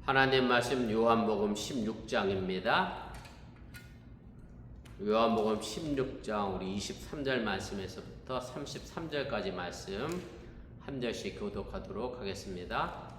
하나님 말씀 요한복음 16장입니다. 요한복음 16장 우리 23절 말씀에서부터 33절까지 말씀 한 절씩 교독하도록 하겠습니다.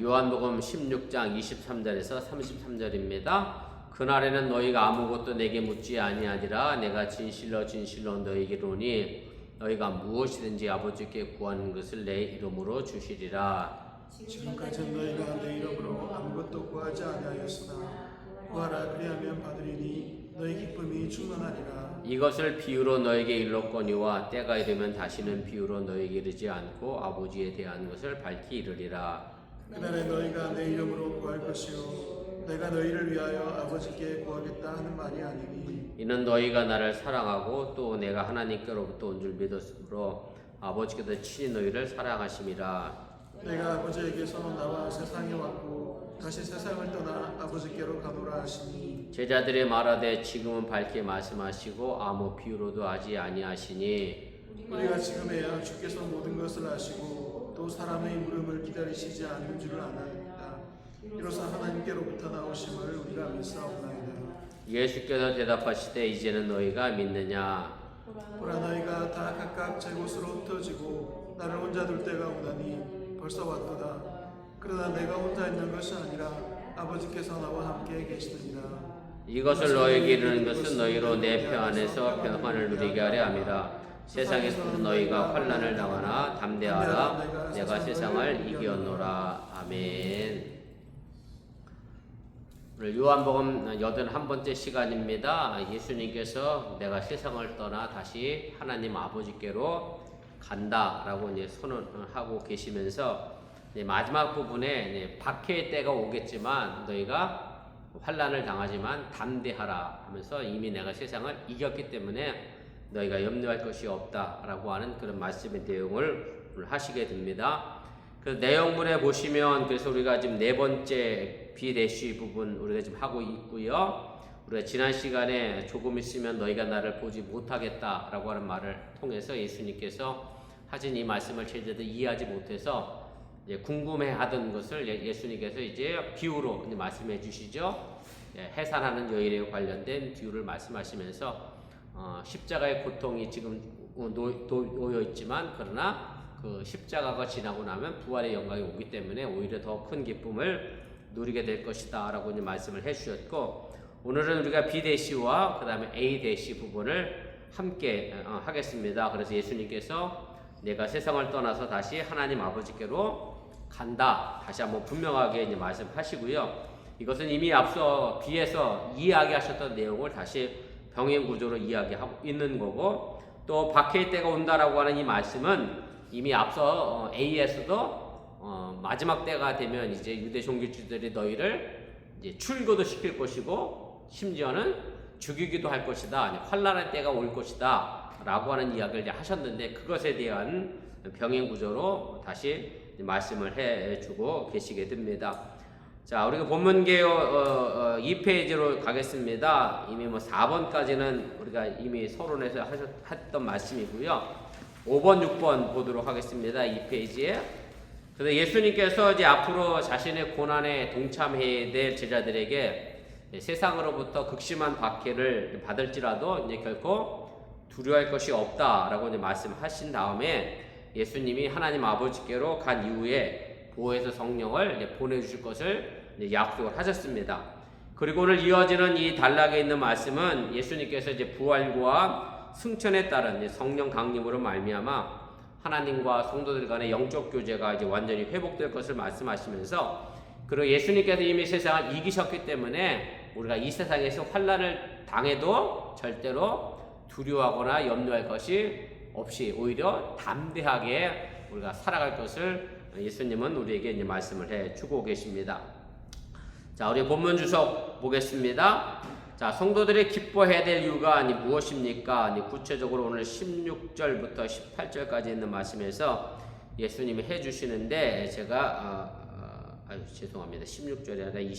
요한복음 16장 23절에서 33절입니다. 그날에는 너희가 아무것도 내게 묻지 아니하리라. 내가 진실로 진실로 너희에게 이르노니 너희가 무엇이든지 아버지께 구하는 것을 내 이름으로 주시리라. 지금까지 너희가 내 이름으로 아무것도 구하지 아니하였으나 구하라 그리하면 받으리니 너희 기쁨이 충만하리라. 이것을 비유로 너에게 일렀거니와 때가 이르면 다시는 비유로 너에게 이르지 않고 아버지에 대한 것을 밝히 이르리라. 그날에 너희가 내 이름으로 구할 것이요 내가 너희를 위하여 아버지께 구하겠다 하는 말이 아니니 이는 너희가 나를 사랑하고 또 내가 하나님께로부터 온 줄 믿었으므로 아버지께서 친히 너희를 사랑하심이라. 내가 아버지에게서 나와 세상에 왔고 다시 세상을 떠나 아버지께로 가노라 하시니 제자들이 말하되 지금은 밝게 말씀하시고 아무 비유로도 하지 아니하시니 우리가 지금에야 주께서 모든 것을 아시고 또 사람의 물음을 기다리시지 않는 줄을 아나이다. 이로써 하나님께로부터 나오심을 우리가 믿사옵나이다. 예수께서 대답하시되 이제는 너희가 믿느냐. 보라 너희가 다 각각 제 곳으로 흩어지고 나를 혼자 둘 때가 오나니 벌써 왔도다. 그러나 내가 혼자 있는 것이 아니라 아버지께서 나와 함께 계시느니라. 이것을 너희에게 이르는 것은 너희로 내 표 안에서 평안을 누리게 하려 함이라. 세상에서 너희가 환난을 당하나 담대하라. 내가 세상을 이겼노라. 아멘. 오늘 요한복음 81번째 시간입니다. 예수님께서 내가 세상을 떠나 다시 하나님 아버지께로 간다라고 이제 선언하고 계시면서 마지막 부분에 박해의 때가 오겠지만 너희가 환난을 당하지만 담대하라 하면서 이미 내가 세상을 이겼기 때문에 너희가 염려할 것이 없다라고 하는 그런 말씀의 내용을 하시게 됩니다. 그 내용물에 보시면 그래서 우리가 지금 네 번째 비대시 부분 우리가 지금 하고 있고요. 우리가 지난 시간에 조금 있으면 너희가 나를 보지 못하겠다라고 하는 말을 통해서 예수님께서 하신 이 말씀을 제자들이 이해하지 못해서 이제 궁금해하던 것을 예수님께서 이제 비유로 이제 말씀해 주시죠. 해산하는 여인에 관련된 비유를 말씀하시면서 십자가의 고통이 지금 놓여 있지만 그러나 그 십자가가 지나고 나면 부활의 영광이 오기 때문에 오히려 더 큰 기쁨을 누리게 될 것이다 라고 이제 말씀을 해 주셨고, 오늘은 우리가 B대시와 그 다음에 A대시 부분을 함께 하겠습니다. 그래서 예수님께서 내가 세상을 떠나서 다시 하나님 아버지께로 간다 다시 한번 분명하게 이제 말씀하시고요. 이것은 이미 앞서 B에서 이야기하셨던 내용을 다시 병행 구조로 이야기하고 있는 거고, 또 박해의 때가 온다라고 하는 이 말씀은 이미 앞서 A에서도 마지막 때가 되면 이제 유대 종교주들이 너희를 이제 출교도 시킬 것이고 심지어는 죽이기도 할 것이다. 환난의 때가 올 것이다. 라고 하는 이야기를 이제 하셨는데 그것에 대한 병행 구조로 다시 말씀을 해주고 계시게 됩니다. 자, 우리가 본문개요 2페이지로 가겠습니다. 이미 4번까지는 우리가 이미 서론에서 했던 말씀이고요. 5번, 6번 보도록 하겠습니다. 2페이지에. 그래서 예수님께서 이제 앞으로 자신의 고난에 동참해야 될 제자들에게 세상으로부터 극심한 박해를 받을지라도 이제 결코 두려워할 것이 없다라고 이제 말씀하신 다음에 예수님이 하나님 아버지께로 간 이후에 보혜사 성령을 이제 보내주실 것을 이제 약속을 하셨습니다. 그리고 오늘 이어지는 이 단락에 있는 말씀은 예수님께서 이제 부활과 승천에 따른 이제 성령 강림으로 말미암아 하나님과 성도들 간의 영적 교제가 이제 완전히 회복될 것을 말씀하시면서, 그리고 예수님께서 이미 세상을 이기셨기 때문에 우리가 이 세상에서 환난을 당해도 절대로 두려워하거나 염려할 것이 없이 오히려 담대하게 우리가 살아갈 것을 예수님은 우리에게 이제 말씀을 해 주고 계십니다. 자, 우리 본문 주석 보겠습니다. 자, 성도들이 기뻐해야 될 이유가 무엇입니까? 구체적으로 오늘 16절부터 18절까지 있는 말씀에서 예수님이 해주시는데 제가 죄송합니다. 16절이 아니라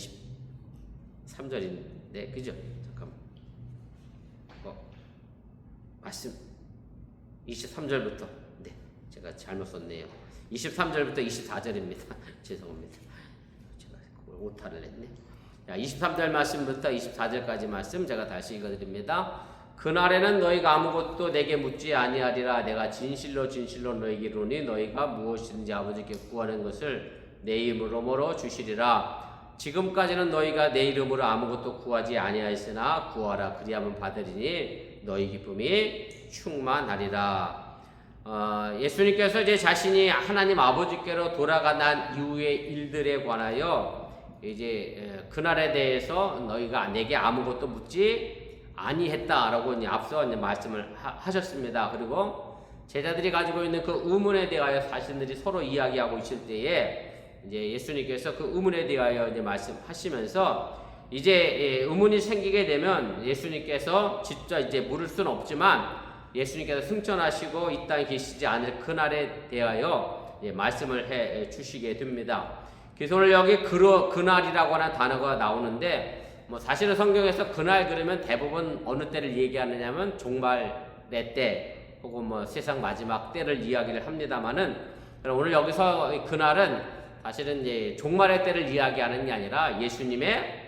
23절인데 그죠? 잠깐만. 말씀 23절부터 제가 잘못 썼네요. 23절부터 24절입니다. 죄송합니다. 제가 오타를 했네. 23절 말씀부터 24절까지 말씀 제가 다시 읽어드립니다. 그날에는 너희가 아무것도 내게 묻지 아니하리라. 내가 진실로 진실로 너희에게 이르노니 너희가 무엇이든지 아버지께 구하는 것을 내 이름으로 주시리라. 지금까지는 너희가 내 이름으로 아무것도 구하지 아니하였으나 구하라 그리하면 받으리니 너희 기쁨이 충만하리라. 예수님께서 이제 자신이 하나님 아버지께로 돌아가 난 이후의 일들에 관하여 이제 그날에 대해서 너희가 내게 아무것도 묻지 아니했다라고 이제 앞서 이제 말씀을 하셨습니다. 그리고 제자들이 가지고 있는 그 의문에 대하여 자신들이 서로 이야기하고 있을 때에 이제 예수님께서 그 의문에 대하여 이제 말씀하시면서 이제 의문이 생기게 되면 예수님께서 직접 이제 물을 수는 없지만 예수님께서 승천하시고 이 땅에 계시지 않을 그날에 대하여 말씀을 해 주시게 됩니다. 그래서 오늘 여기 그날이라고 하는 단어가 나오는데 뭐 사실은 성경에서 그날 그러면 대부분 어느 때를 얘기하느냐면 종말의 때 혹은 뭐 세상 마지막 때를 이야기를 합니다만은 오늘 여기서 그날은 사실은 이제 종말의 때를 이야기하는 게 아니라 예수님의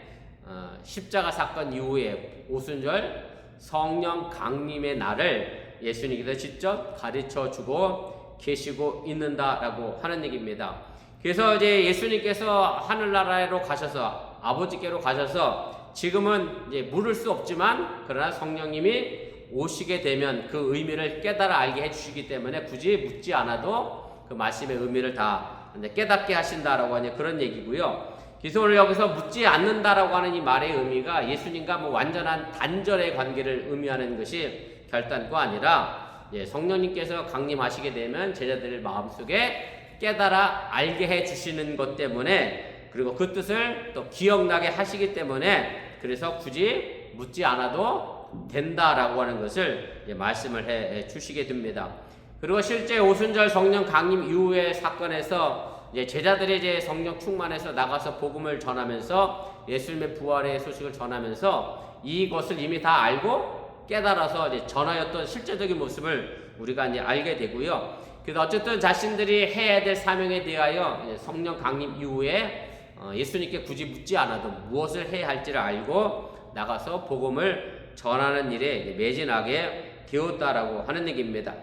십자가 사건 이후에 오순절 성령 강림의 날을 예수님께서 직접 가르쳐 주고 계시고 있는다라고 하는 얘기입니다. 그래서 이제 예수님께서 하늘나라로 가셔서 아버지께로 가셔서 지금은 이제 물을 수 없지만 그러나 성령님이 오시게 되면 그 의미를 깨달아 알게 해주시기 때문에 굳이 묻지 않아도 그 말씀의 의미를 다 깨닫게 하신다라고 하는 그런 얘기고요. 그래서 오늘 여기서 묻지 않는다라고 하는 이 말의 의미가 예수님과 뭐 완전한 단절의 관계를 의미하는 것이 결단코 아니라 성령님께서 강림하시게 되면 제자들 마음속에 깨달아 알게 해주시는 것 때문에 그리고 그 뜻을 또 기억나게 하시기 때문에 그래서 굳이 묻지 않아도 된다라고 하는 것을 말씀을 해 주시게 됩니다. 그리고 실제 오순절 성령 강림 이후의 사건에서 이제 제자들이 이제 성령 충만해서 나가서 복음을 전하면서 예수님의 부활의 소식을 전하면서 이것을 이미 다 알고 깨달아서 이제 전하였던 실제적인 모습을 우리가 이제 알게 되고요. 그래서 어쨌든 자신들이 해야 될 사명에 대하여 성령 강림 이후에 예수님께 굳이 묻지 않아도 무엇을 해야 할지를 알고 나가서 복음을 전하는 일에 매진하게 되었다라고 하는 얘기입니다.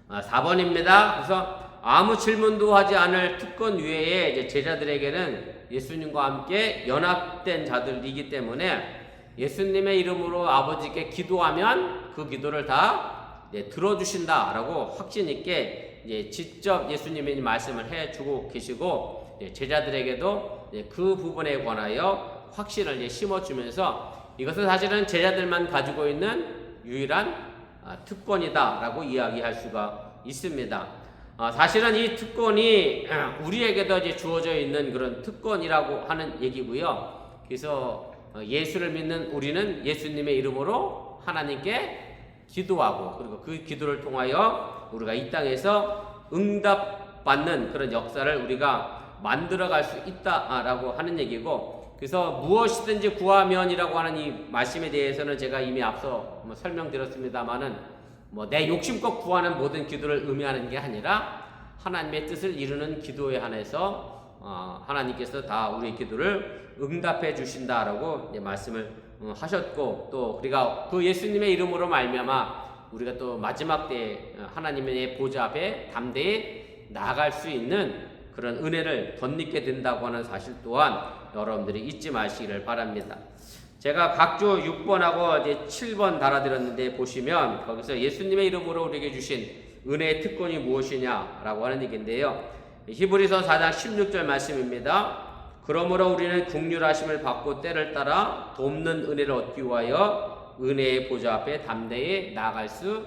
4번입니다. 그래서 아무 질문도 하지 않을 특권 외에 이제 제자들에게는 예수님과 함께 연합된 자들이기 때문에 예수님의 이름으로 아버지께 기도하면 그 기도를 다 들어주신다라고 확신 있게 직접 예수님이 말씀을 해주고 계시고 제자들에게도 그 부분에 관하여 확신을 심어주면서 이것은 사실은 제자들만 가지고 있는 유일한 특권이다라고 이야기할 수가 있습니다. 사실은 이 특권이 우리에게도 이제 주어져 있는 그런 특권이라고 하는 얘기고요. 그래서 예수를 믿는 우리는 예수님의 이름으로 하나님께 기도하고 그리고 그 기도를 통하여 우리가 이 땅에서 응답받는 그런 역사를 우리가 만들어갈 수 있다라고 하는 얘기고 그래서 무엇이든지 구하면이라고 하는 이 말씀에 대해서는 제가 이미 앞서 설명드렸습니다만은 내 욕심껏 구하는 모든 기도를 의미하는 게 아니라 하나님의 뜻을 이루는 기도에 한해서 하나님께서 다 우리의 기도를 응답해 주신다라고 말씀을 하셨고 또 우리가 그 예수님의 이름으로 말미암아 우리가 또 마지막 때 하나님의 보좌 앞에 담대히 나아갈 수 있는 그런 은혜를 덧입게 된다고 하는 사실 또한 여러분들이 잊지 마시기를 바랍니다. 제가 각주 6번하고 이제 7번 달아드렸는데 보시면 거기서 예수님의 이름으로 우리에게 주신 은혜의 특권이 무엇이냐라고 하는 얘기인데요. 히브리서 4장 16절 말씀입니다. 그러므로 우리는 긍휼하심을 받고 때를 따라 돕는 은혜를 얻기 위하여 은혜의 보좌 앞에 담대히 나아갈 수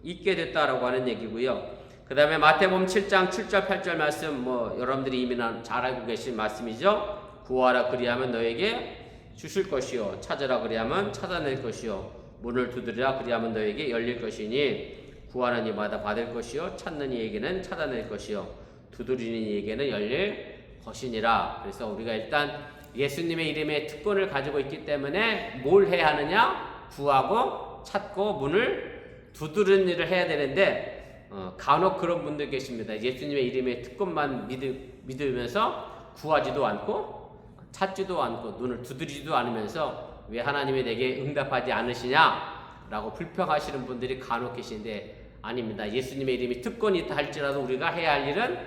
있게 됐다라고 하는 얘기고요. 그 다음에 마태복음 7장 7절 8절 말씀 여러분들이 이미 잘 알고 계신 말씀이죠. 구하라 그리하면 너에게 주실 것이요 찾으라 그리하면 찾아낼 것이요 문을 두드리라 그리하면 너에게 열릴 것이니 구하는 이마다 받을 것이요 찾는 이에게는 찾아낼 것이요 두드리는 이에게는 열릴 것이니라. 그래서 우리가 일단 예수님의 이름의 특권을 가지고 있기 때문에 뭘 해야 하느냐? 구하고 찾고 문을 두드리는 일을 해야 되는데 간혹 그런 분들 계십니다. 예수님의 이름에 특권만 믿으면서 구하지도 않고 찾지도 않고 눈을 두드리지도 않으면서 왜 하나님이 내게 응답하지 않으시냐라고 불평하시는 분들이 간혹 계신데 아닙니다. 예수님의 이름이 특권이 있다 할지라도 우리가 해야 할 일은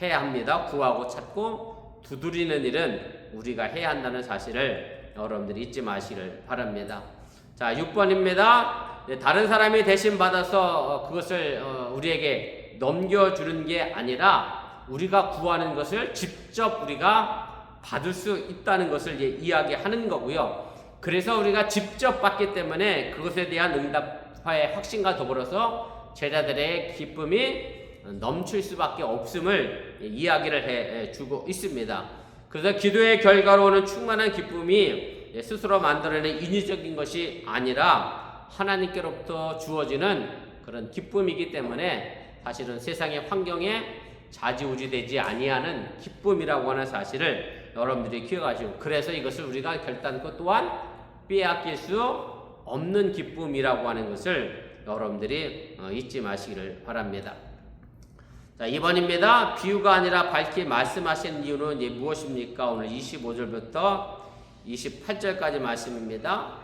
해야 합니다. 구하고 찾고 두드리는 일은 우리가 해야 한다는 사실을 여러분들이 잊지 마시기를 바랍니다. 자, 6번입니다. 다른 사람이 대신 받아서 그것을 우리에게 넘겨주는 게 아니라 우리가 구하는 것을 직접 우리가 받을 수 있다는 것을 이야기하는 거고요. 그래서 우리가 직접 받기 때문에 그것에 대한 응답과의 확신과 더불어서 제자들의 기쁨이 넘칠 수밖에 없음을 이야기를 해주고 있습니다. 그래서 기도의 결과로 오는 충만한 기쁨이 스스로 만들어낸 인위적인 것이 아니라 하나님께로부터 주어지는 그런 기쁨이기 때문에 사실은 세상의 환경에 좌지우지되지 아니하는 기쁨이라고 하는 사실을 여러분들이 기억하시고, 그래서 이것을 우리가 결단코 또한 빼앗길 수 없는 기쁨이라고 하는 것을 여러분들이 잊지 마시기를 바랍니다. 자, 2번입니다. 비유가 아니라 밝히 말씀하신 이유는 무엇입니까? 오늘 25절부터 28절까지 말씀입니다.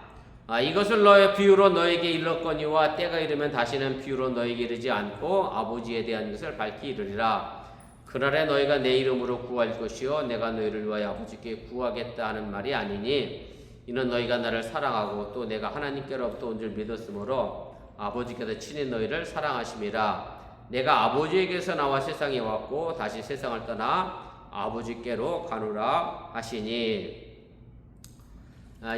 이것을 너의 비유로 너에게 일렀거니와 때가 이르면 다시는 비유로 너에게 이르지 않고 아버지에 대한 것을 밝히 이르리라. 그날에 너희가 내 이름으로 구할 것이요 내가 너희를 위하여 아버지께 구하겠다 하는 말이 아니니 이는 너희가 나를 사랑하고 또 내가 하나님께로부터 온 줄 믿었으므로 아버지께서 친히 너희를 사랑하심이라. 내가 아버지에게서 나와 세상에 왔고 다시 세상을 떠나 아버지께로 가노라 하시니.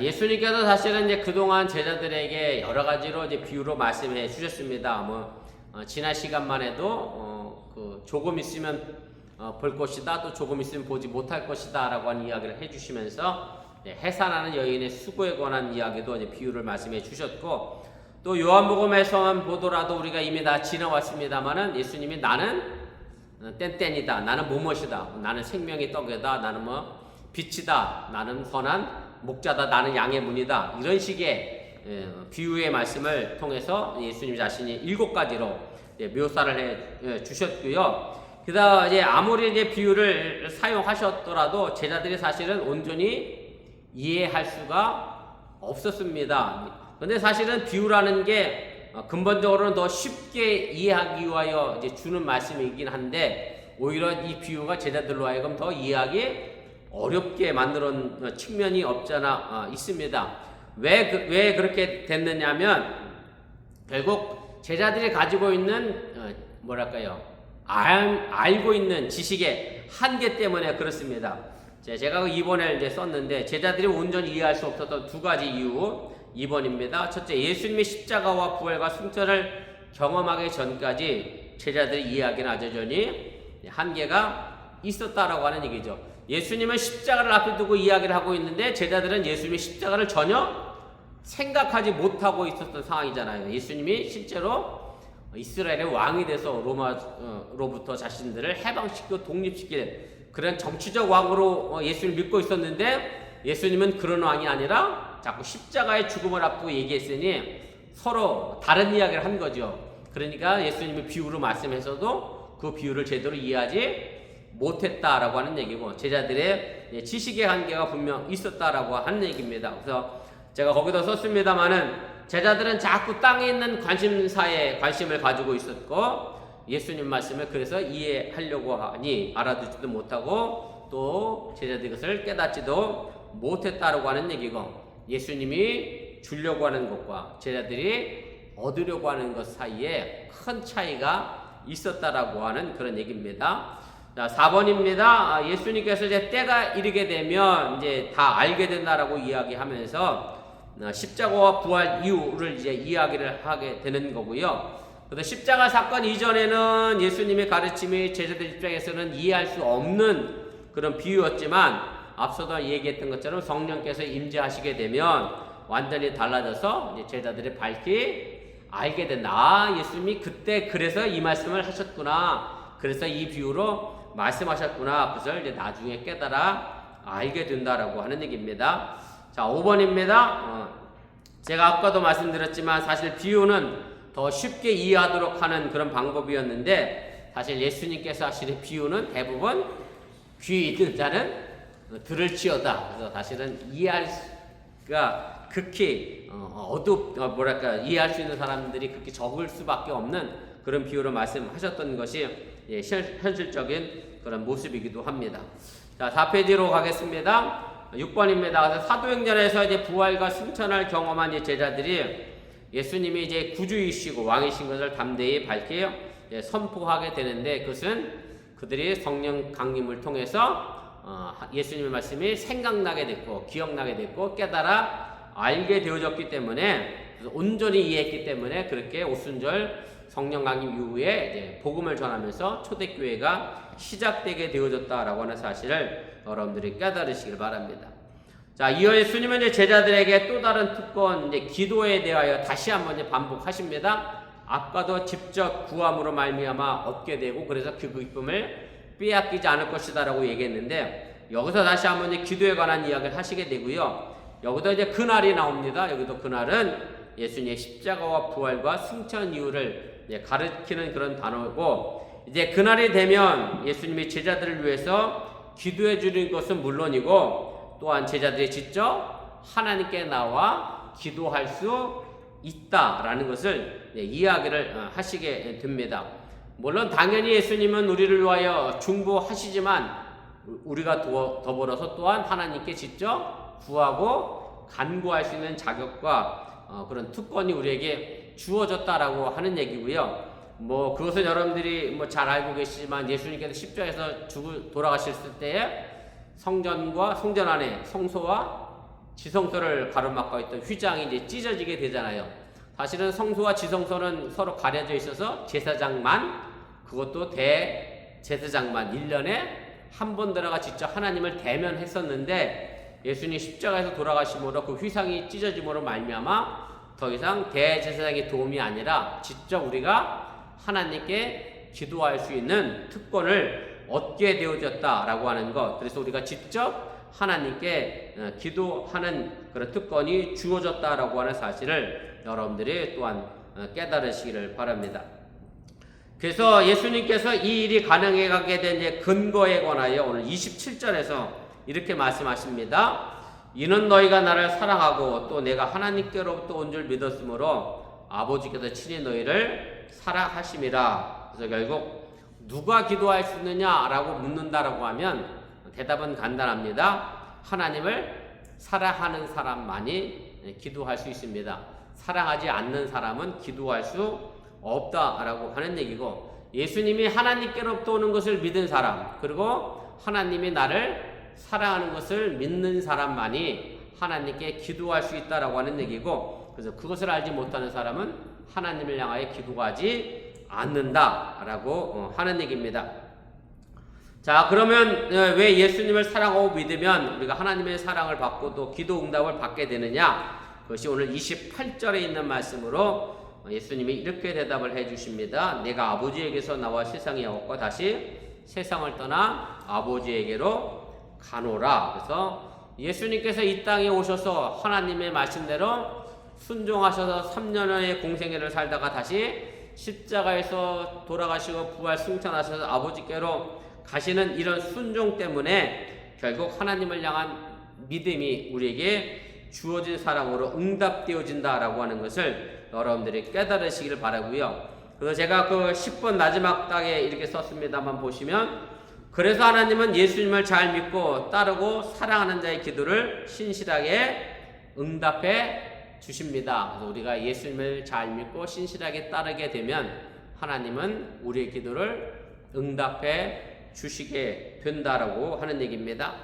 예수님께서 사실은 이제 그동안 제자들에게 여러 가지로 이제 비유로 말씀해 주셨습니다. 지난 시간만 해도 조금 있으면 볼 것이다, 또 조금 있으면 보지 못할 것이다라고 하는 이야기를 해주시면서 해산하는 여인의 수고에 관한 이야기도 이제 비유를 말씀해 주셨고, 또 요한복음에서만 보더라도 우리가 이미 다 지나왔습니다만은 예수님이 나는 땐땐이다, 나는 뭐뭇이다, 나는 생명의 떡이다, 나는 빛이다, 나는 선한 목자다, 나는 양의 문이다, 이런 식의 비유의 말씀을 통해서 예수님 자신이 7가지로 묘사를 해 주셨고요. 그다음 이제 아무리 이제 비유를 사용하셨더라도 제자들이 사실은 온전히 이해할 수가 없었습니다. 근데 사실은 비유라는 게 근본적으로는 더 쉽게 이해하기 위하여 이제 주는 말씀이긴 한데 오히려 이 비유가 제자들로 하여금 더 이해하기 어렵게 만드는 측면이 없잖아 있습니다. 왜 그렇게 됐느냐면 결국 제자들이 가지고 있는 알고 있는 지식의 한계 때문에 그렇습니다. 제가 2번에 이제 썼는데 제자들이 온전히 이해할 수 없었던 2가지 이유 2번입니다. 첫째, 예수님의 십자가와 부활과 승천을 경험하기 전까지 제자들이 이해하기는 여전히 한계가 있었다라고 하는 얘기죠. 예수님은 십자가를 앞에 두고 이야기를 하고 있는데 제자들은 예수님의 십자가를 전혀 생각하지 못하고 있었던 상황이잖아요. 예수님이 실제로 이스라엘의 왕이 돼서 로마로부터 자신들을 해방시키고 독립시킬 그런 정치적 왕으로 예수를 믿고 있었는데 예수님은 그런 왕이 아니라 자꾸 십자가의 죽음을 앞두고 얘기했으니 서로 다른 이야기를 한 거죠. 그러니까 예수님이 비유로 말씀해서도 그 비유를 제대로 이해하지 못했다라고 하는 얘기고, 제자들의 지식의 한계가 분명 있었다라고 하는 얘기입니다. 그래서 제가 거기도 썼습니다만은 제자들은 자꾸 땅에 있는 관심사에 관심을 가지고 있었고 예수님 말씀을 그래서 이해하려고 하니 알아듣지도 못하고 또 제자들이 그것을 깨닫지도 못했다라고 하는 얘기고, 예수님이 주려고 하는 것과 제자들이 얻으려고 하는 것 사이에 큰 차이가 있었다라고 하는 그런 얘기입니다. 자, 4번입니다. 예수님께서 이제 때가 이르게 되면 이제 다 알게 된다라고 이야기하면서 십자가와 부활 이유를 이제 이야기를 하게 되는 거고요. 그래서 십자가 사건 이전에는 예수님의 가르침이 제자들 입장에서는 이해할 수 없는 그런 비유였지만 앞서도 얘기했던 것처럼 성령께서 임재하시게 되면 완전히 달라져서 이제 제자들이 밝히 알게 된다. 예수님이 그때 그래서 이 말씀을 하셨구나. 그래서 이 비유로 말씀하셨구나. 그것을 이제 나중에 깨달아 알게 된다라고 하는 얘기입니다. 자, 5번입니다. 제가 아까도 말씀드렸지만 사실 비유는 더 쉽게 이해하도록 하는 그런 방법이었는데 사실 예수님께서 하시는 비유는 대부분 귀 있는 자는 들을지어다. 그래서 사실은 이해하기가 극히 이해할 수 있는 사람들이 그렇게 적을 수밖에 없는 그런 비유로 말씀하셨던 것이 현실적인 그런 모습이기도 합니다. 자, 4페이지로 가겠습니다. 6번입니다. 사도행전에서 이제 부활과 승천을 경험한 이제 제자들이 예수님이 이제 구주이시고 왕이신 것을 담대히 밝히 선포하게 되는데, 그것은 그들이 성령 강림을 통해서 예수님의 말씀이 생각나게 됐고 기억나게 됐고 깨달아 알게 되어졌기 때문에, 온전히 이해했기 때문에 그렇게 오순절 성령 강림 이후에 이제 복음을 전하면서 초대교회가 시작되게 되어졌다라고 하는 사실을 여러분들이 깨달으시길 바랍니다. 자, 이어 예수님은 이제 제자들에게 또 다른 특권, 이제 기도에 대하여 다시 한번 이제 반복하십니다. 아까도 직접 구함으로 말미암아 얻게 되고, 그래서 그 기쁨을 빼앗기지 않을 것이다라고 얘기했는데, 여기서 다시 한번 이제 기도에 관한 이야기를 하시게 되고요. 여기도 이제 그날이 나옵니다. 여기도 그날은 예수님의 십자가와 부활과 승천 이유를 가르치는 그런 단어고, 이제 그날이 되면 예수님이 제자들을 위해서 기도해 주는 것은 물론이고, 또한 제자들이 직접 하나님께 나와 기도할 수 있다라는 것을 이야기를 하시게 됩니다. 물론 당연히 예수님은 우리를 위하여 중보하시지만, 우리가 더불어서 또한 하나님께 직접 구하고 간구할 수 있는 자격과 그런 특권이 우리에게 주어졌다라고 하는 얘기고요. 그것은 여러분들이 잘 알고 계시지만, 예수님께서 십자가에서 돌아가실 때에 성전 안에 성소와 지성소를 가로막고 있던 휘장이 이제 찢어지게 되잖아요. 사실은 성소와 지성소는 서로 가려져 있어서 제사장만, 그것도 대제사장만 1년에 한 번 들어가 직접 하나님을 대면했었는데, 예수님 십자가에서 돌아가심으로 그 휘상이 찢어짐으로 말미암아 더 이상 대제사장의 도움이 아니라 직접 우리가 하나님께 기도할 수 있는 특권을 얻게 되어졌다라고 하는 것. 그래서 우리가 직접 하나님께 기도하는 그런 특권이 주어졌다라고 하는 사실을 여러분들이 또한 깨달으시기를 바랍니다. 그래서 예수님께서 이 일이 가능하게 된 근거에 관하여 오늘 27절에서 이렇게 말씀하십니다. 이는 너희가 나를 사랑하고 또 내가 하나님께로부터 온 줄 믿었으므로 아버지께서 친히 너희를 사랑하심이라. 그래서 결국 누가 기도할 수 있느냐라고 묻는다라고 하면 대답은 간단합니다. 하나님을 사랑하는 사람만이 기도할 수 있습니다. 사랑하지 않는 사람은 기도할 수 없다라고 하는 얘기고, 예수님이 하나님께로부터 오는 것을 믿은 사람, 그리고 하나님이 나를 사랑하는 것을 믿는 사람만이 하나님께 기도할 수 있다라고 하는 얘기고, 그래서 그것을 알지 못하는 사람은 하나님을 향하여 기도하지 않는다라고 하는 얘기입니다. 자, 그러면 왜 예수님을 사랑하고 믿으면 우리가 하나님의 사랑을 받고 또 기도 응답을 받게 되느냐? 그것이 오늘 28절에 있는 말씀으로 예수님이 이렇게 대답을 해 주십니다. 내가 아버지에게서 나와 세상에 왔고 다시 세상을 떠나 아버지에게로 가노라. 그래서 예수님께서 이 땅에 오셔서 하나님의 말씀대로 순종하셔서 3년의 공생애를 살다가 다시 십자가에서 돌아가시고 부활 승천하셔서 아버지께로 가시는 이런 순종 때문에 결국 하나님을 향한 믿음이 우리에게 주어진 사랑으로 응답되어진다라고 하는 것을 여러분들이 깨달으시기를 바라고요. 그래서 제가 그 10번 마지막 땅에 이렇게 썼습니다만 보시면, 그래서 하나님은 예수님을 잘 믿고 따르고 사랑하는 자의 기도를 신실하게 응답해 주십니다. 그래서 우리가 예수님을 잘 믿고 신실하게 따르게 되면 하나님은 우리의 기도를 응답해 주시게 된다라고 하는 얘기입니다.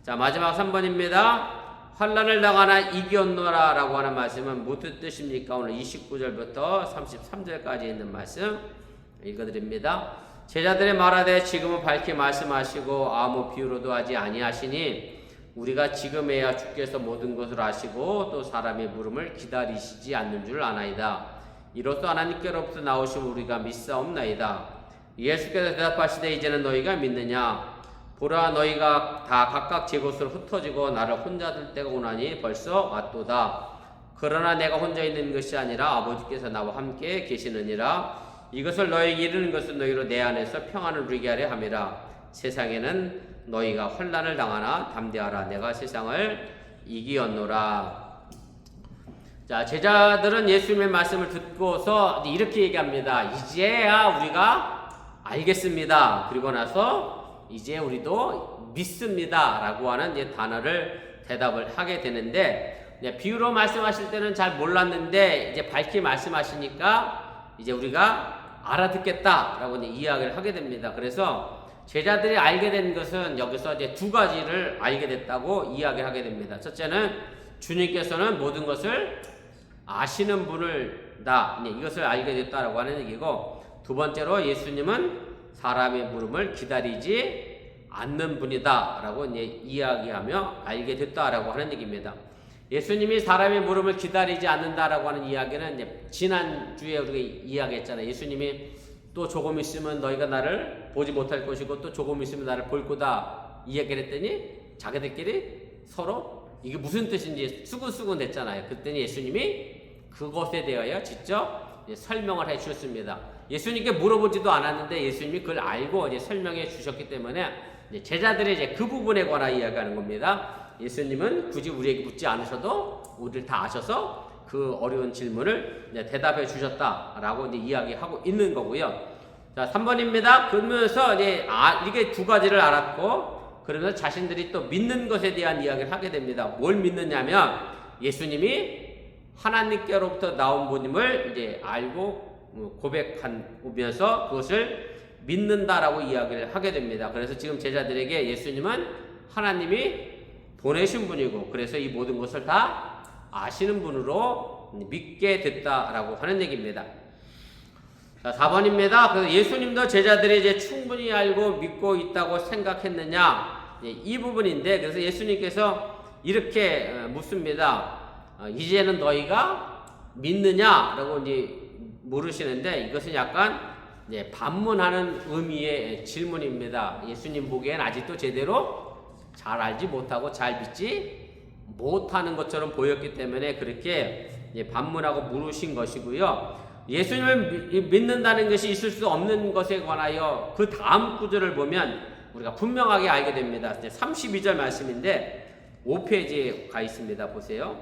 자, 마지막 3번입니다. 환난을 당하나 이겼노라 라고 하는 말씀은 무슨 뜻입니까? 오늘 29절부터 33절까지 있는 말씀 읽어드립니다. 제자들의 말하되 지금은 밝히 말씀하시고 아무 비유로도 하지 아니하시니 우리가 지금에야 주께서 모든 것을 아시고 또 사람의 물음을 기다리시지 않는 줄 아나이다. 이로써 하나님께로부터 나오신 우리가 믿사옵나이다. 예수께서 대답하시되 이제는 너희가 믿느냐? 보라, 너희가 다 각각 제 곳으로 흩어지고 나를 혼자 둘 때가 오나니 벌써 왔도다. 그러나 내가 혼자 있는 것이 아니라 아버지께서 나와 함께 계시느니라. 이것을 너희에게 이르는 것은 너희로 내 안에서 평안을 누리게 하려 함이라. 세상에는 너희가 환난을 당하나 담대하라. 내가 세상을 이기었노라. 자, 제자들은 예수님의 말씀을 듣고서 이렇게 얘기합니다. 이제야 우리가 알겠습니다. 그리고 나서 이제 우리도 믿습니다. 라고 하는 단어를 대답을 하게 되는데, 비유로 말씀하실 때는 잘 몰랐는데 이제 밝히 말씀하시니까 이제 우리가 알아듣겠다 라고 이야기를 하게 됩니다. 그래서 제자들이 알게 된 것은 여기서 이제 두 가지를 알게 됐다고 이야기를 하게 됩니다. 첫째는 주님께서는 모든 것을 아시는 분을다, 이것을 알게 됐다라고 하는 얘기고, 두 번째로 예수님은 사람의 물음을 기다리지 않는 분이다 라고 이야기하며 알게 됐다라고 하는 얘기입니다. 예수님이 사람의 물음을 기다리지 않는다라고 하는 이야기는 지난주에 우리가 이야기했잖아요. 예수님이 또 조금 있으면 너희가 나를 보지 못할 것이고 또 조금 있으면 나를 볼 거다 이야기를 했더니 자기들끼리 서로 이게 무슨 뜻인지 수근수근 됐잖아요. 그랬더니 예수님이 그것에 대하여 직접 설명을 해 주셨습니다. 예수님께 물어보지도 않았는데 예수님이 그걸 알고 설명해 주셨기 때문에 제자들이 이제 그 부분에 관한 이야기하는 겁니다. 예수님은 굳이 우리에게 묻지 않으셔도 우리를 다 아셔서 그 어려운 질문을 대답해 주셨다라고 이야기하고 있는 거고요. 자, 3번입니다. 그러면서 이게 두 가지를 알았고, 그러면서 자신들이 또 믿는 것에 대한 이야기를 하게 됩니다. 뭘 믿느냐면 예수님이 하나님께로부터 나온 분임을 알고 고백하면서 그것을 믿는다라고 이야기를 하게 됩니다. 그래서 지금 제자들에게 예수님은 하나님이 보내신 분이고, 그래서 이 모든 것을 다 아시는 분으로 믿게 됐다라고 하는 얘기입니다. 자, 4번입니다. 그래서 예수님도 제자들이 이제 충분히 알고 믿고 있다고 생각했느냐, 이 부분인데, 그래서 예수님께서 이렇게 묻습니다. 이제는 너희가 믿느냐라고 물으시는데, 이것은 약간 반문하는 의미의 질문입니다. 예수님 보기엔 아직도 제대로 잘 알지 못하고 잘 믿지 못하는 것처럼 보였기 때문에 그렇게 반문하고 물으신 것이고요. 예수님을 믿는다는 것이 있을 수 없는 것에 관하여 그 다음 구절을 보면 우리가 분명하게 알게 됩니다. 32절 말씀인데 5페이지에 가 있습니다. 보세요.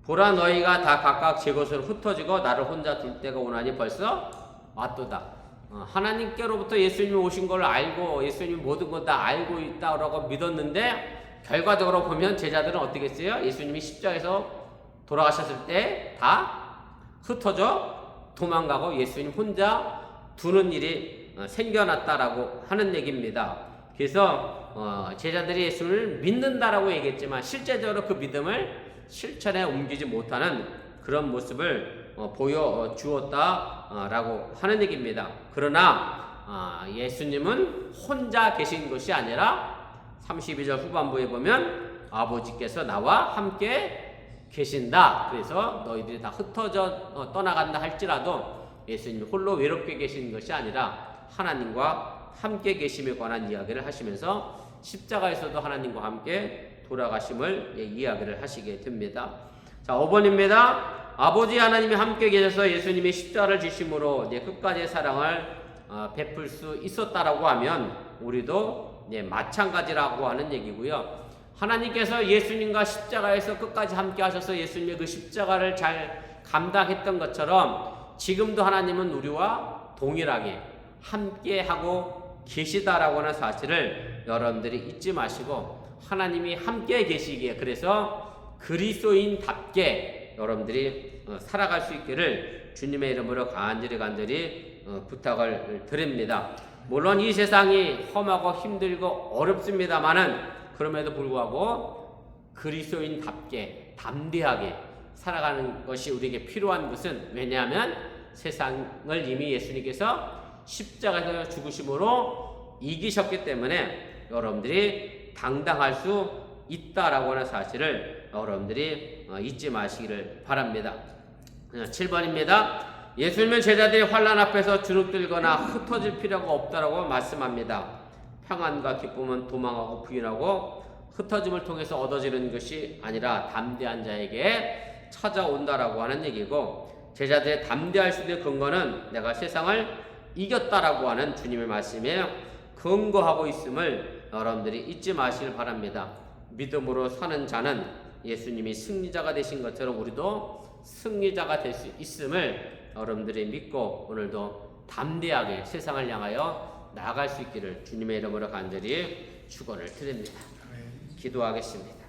보라, 너희가 다 각각 제 것으로 흩어지고 나를 혼자 둘 때가 오나니 벌써 왔도다. 하나님께로부터 예수님이 오신 걸 알고 예수님이 모든 것 다 알고 있다고 믿었는데, 결과적으로 보면 제자들은 어떻게 했어요? 예수님이 십자가에서 돌아가셨을 때 다 흩어져 도망가고 예수님 혼자 두는 일이 생겨났다라고 하는 얘기입니다. 그래서 제자들이 예수님을 믿는다라고 얘기했지만 실제적으로 그 믿음을 실천에 옮기지 못하는 그런 모습을 보여주었다라고 하는 얘기입니다. 그러나 예수님은 혼자 계신 것이 아니라 32절 후반부에 보면 아버지께서 나와 함께 계신다. 그래서 너희들이 다 흩어져 떠나간다 할지라도 예수님이 홀로 외롭게 계신 것이 아니라 하나님과 함께 계심에 관한 이야기를 하시면서 십자가에서도 하나님과 함께 돌아가심을 이야기를 하시게 됩니다. 자, 5번입니다. 아버지 하나님이 함께 계셔서 예수님이 십자가를 지심으로 끝까지의 사랑을 베풀 수 있었다라고 하면 우리도 마찬가지라고 하는 얘기고요. 하나님께서 예수님과 십자가에서 끝까지 함께 하셔서 예수님의 그 십자가를 잘 감당했던 것처럼 지금도 하나님은 우리와 동일하게 함께 하고 계시다라고 하는 사실을 여러분들이 잊지 마시고, 하나님이 함께 계시기에 그래서 그리스도인답게 여러분들이 살아갈 수 있기를 주님의 이름으로 간절히 부탁을 드립니다. 물론 이 세상이 험하고 힘들고 어렵습니다만은 그럼에도 불구하고 그리스도인답게 담대하게 살아가는 것이 우리에게 필요한 것은, 왜냐하면 세상을 이미 예수님께서 십자가에서 죽으심으로 이기셨기 때문에 여러분들이 당당할 수 있다라고 하는 사실을 여러분들이 잊지 마시기를 바랍니다. 7번입니다. 예수님은 제자들이 환난 앞에서 주눅들거나 흩어질 필요가 없다라고 말씀합니다. 평안과 기쁨은 도망하고 부인하고 흩어짐을 통해서 얻어지는 것이 아니라 담대한 자에게 찾아온다라고 하는 얘기고, 제자들의 담대할 수 있는 근거는 내가 세상을 이겼다라고 하는 주님의 말씀에 근거하고 있음을 여러분들이 잊지 마시길 바랍니다. 믿음으로 사는 자는 예수님이 승리자가 되신 것처럼 우리도 승리자가 될 수 있음을 여러분들이 믿고 오늘도 담대하게 세상을 향하여 나아갈 수 있기를 주님의 이름으로 간절히 축원을 드립니다. 기도하겠습니다.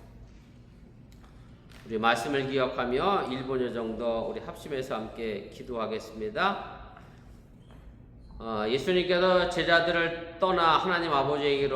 우리 말씀을 기억하며 1분여 정도 우리 합심해서 함께 기도하겠습니다. 예수님께서 제자들을 떠나 하나님 아버지에게로